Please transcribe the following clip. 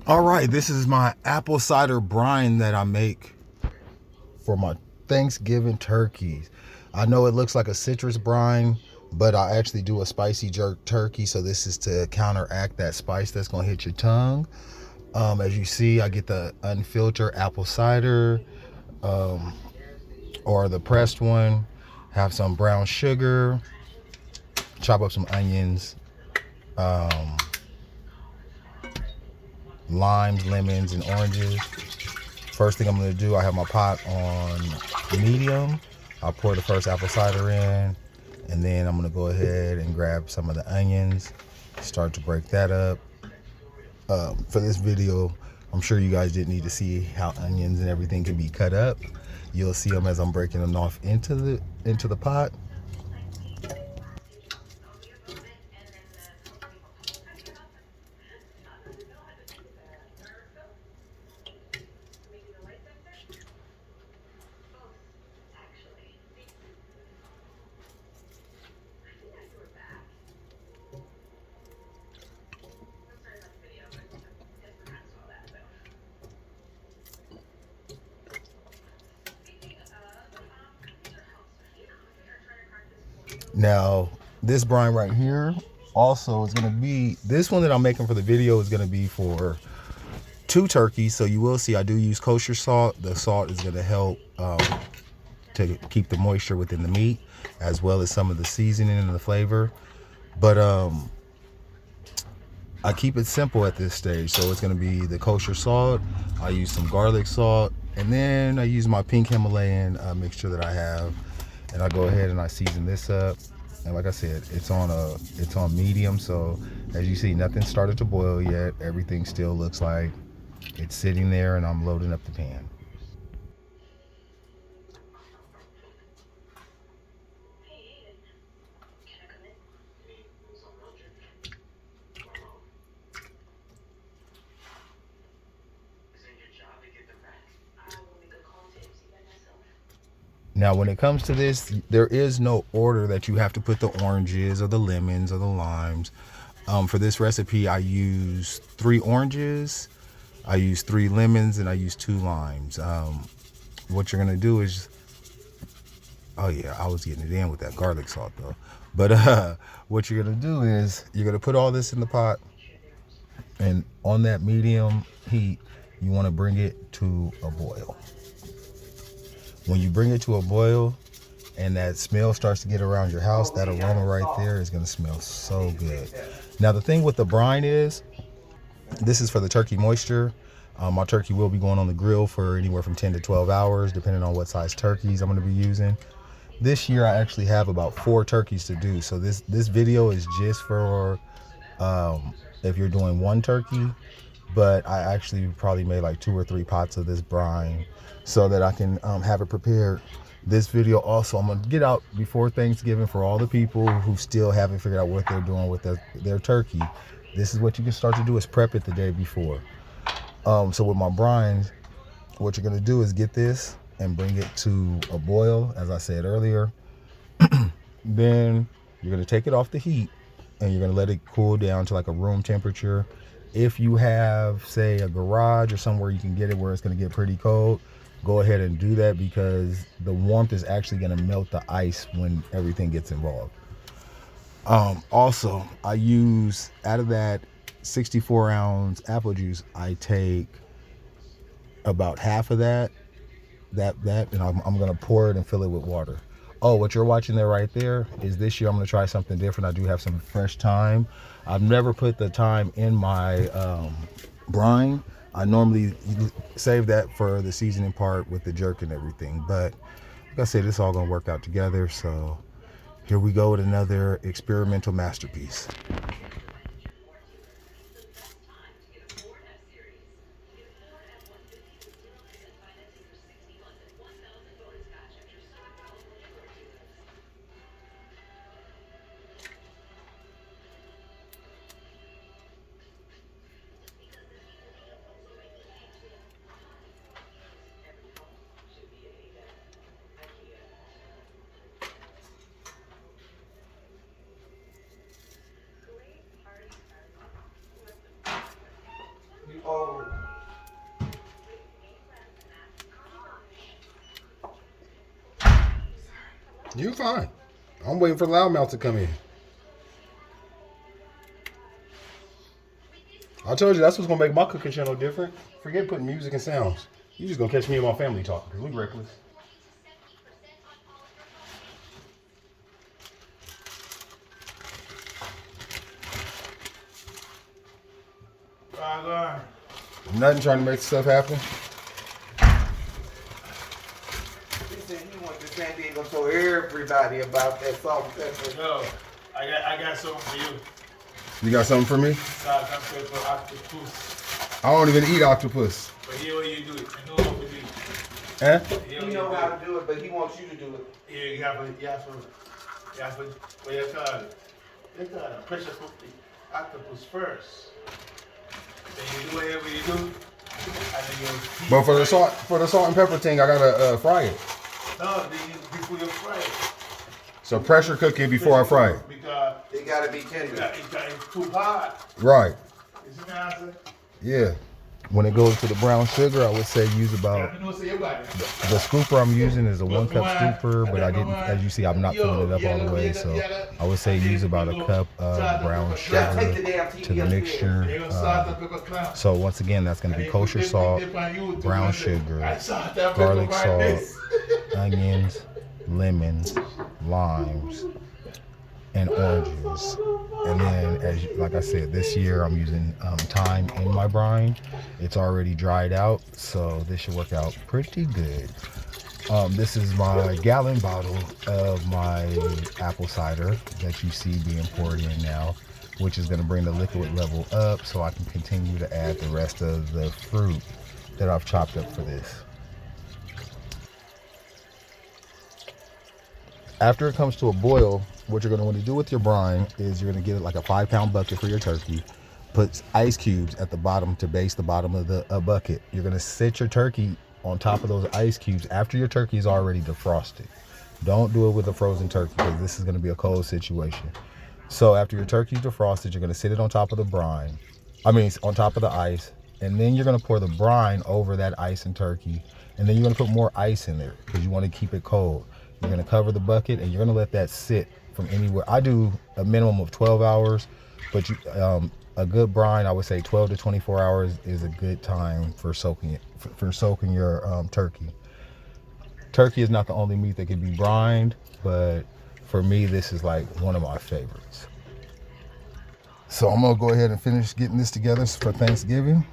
All right, this is my apple cider brine that I make for my Thanksgiving turkeys. I know it looks like a citrus brine, but I actually do a spicy jerk turkey, so this is to counteract that spice that's gonna hit your tongue. As you see, I get the unfiltered apple cider, or the pressed one. Have some brown sugar, chop up some onions, limes, lemons, and oranges. First thing I'm gonna do, I have my pot on medium. I'll pour the first apple cider in, and then I'm gonna go ahead and grab some of the onions, start to break that up. For this video, I'm sure you guys didn't need to see how onions and everything can be cut up. You'll see them as I'm breaking them off into the pot. Now, this brine right here also is gonna be, this one that I'm making for the video is gonna be for 2 turkeys. So you will see I do use kosher salt. The salt is gonna help to keep the moisture within the meat, as well as some of the seasoning and the flavor. But I keep it simple at this stage. So it's gonna be the kosher salt. I use some garlic salt, and then I use my pink Himalayan mixture that I have, and I go ahead and I season this up. And like I said, it's on medium. So as you see, nothing started to boil yet. Everything still looks like it's sitting there, and I'm loading up the pan. Now, when it comes to this, there is no order that you have to put the oranges or the lemons or the limes. For this recipe, I use 3 oranges, I use 3 lemons, and I use 2 limes. What you're gonna do is, oh yeah, I was getting it in with that garlic salt though. But what you're gonna do is you're gonna put all this in the pot, and on that medium heat, you wanna bring it to a boil. When you bring it to a boil and that smell starts to get around your house, that aroma right there is gonna smell so good. Now the thing with the brine is, this is for the turkey moisture. My turkey will be going on the grill for anywhere from 10 to 12 hours, depending on what size turkeys I'm gonna be using. This year I actually have about 4 turkeys to do. So this video is just for if you're doing 1 turkey, but I actually probably made like 2 or 3 pots of this brine so that I can have it prepared. This video also, I'm gonna get out before Thanksgiving for all the people who still haven't figured out what they're doing with their turkey. This is what you can start to do, is prep it the day before. So with my brines, what you're gonna do is get this and bring it to a boil, as I said earlier. Then you're gonna take it off the heat and you're gonna let it cool down to like a room temperature. If you have, say, a garage or somewhere you can get it where it's gonna get pretty cold, go ahead and do that, because the warmth is actually gonna melt the ice when everything gets involved. Also, I use, out of that 64-ounce apple juice, I take about half of that, and I'm gonna pour it and fill it with water. Oh, what you're watching there right there is, this year I'm gonna try something different. I do have some fresh thyme. I've never put the thyme in my brine. I normally save that for the seasoning part with the jerk and everything. But like I said, it's all gonna work out together. So here we go with another experimental masterpiece. You're fine. I'm waiting for loudmouth to come in. I told you that's what's gonna make my cooking channel different. Forget putting music and sounds. You just gonna catch me and my family talking because we reckless. Nothing, trying to make stuff happen. He said he went to San Diego, so everybody about that salt and pepper. Yo, I got something for you. You got something for me? Salt and pepper octopus. I don't even eat octopus. But here what you do it. You know what to do. Eh? He know how to do it, but he wants you to do it. Yeah, you have to, what you call it? You call it pressure cook the octopus first. Then you do whatever you do, and then you. But for the salt and pepper thing, I gotta fry it. No, before you fry it. So pressure cook it before I fry it. Because It gotta be tender. it's too hot. Right. You see what I'm saying? Yeah. When it goes to the brown sugar, I would say use about the scooper I'm using is a 1 cup scooper, but I didn't, as you see, I'm not filling it up all the way. So I would say use about a cup of brown sugar to the mixture. So once again, that's going to be kosher salt, brown sugar, garlic salt, onions, lemons, limes, and oranges. And then, like I said, this year I'm using thyme in my brine. It's already dried out, so this should work out pretty good. This is my gallon bottle of my apple cider that you see being poured in now, which is going to bring the liquid level up so I can continue to add the rest of the fruit that I've chopped up for this. After it comes to a boil, what you're going to want to do with your brine is you're going to get like a 5-pound bucket for your turkey. Put ice cubes at the bottom to base the bottom of the bucket. You're going to sit your turkey on top of those ice cubes after your turkey is already defrosted. Don't do it with a frozen turkey because this is going to be a cold situation. So after your turkey's defrosted, you're going to sit it on top of the brine. On top of the ice. And then you're going to pour the brine over that ice and turkey. And then you're going to put more ice in there because you want to keep it cold. You're going to cover the bucket and you're going to let that sit from anywhere. I do a minimum of 12 hours, but a good brine, I would say 12 to 24 hours is a good time for soaking it, for soaking your turkey. Turkey is not the only meat that can be brined, but for me, this is like one of my favorites. So I'm going to go ahead and finish getting this together for Thanksgiving.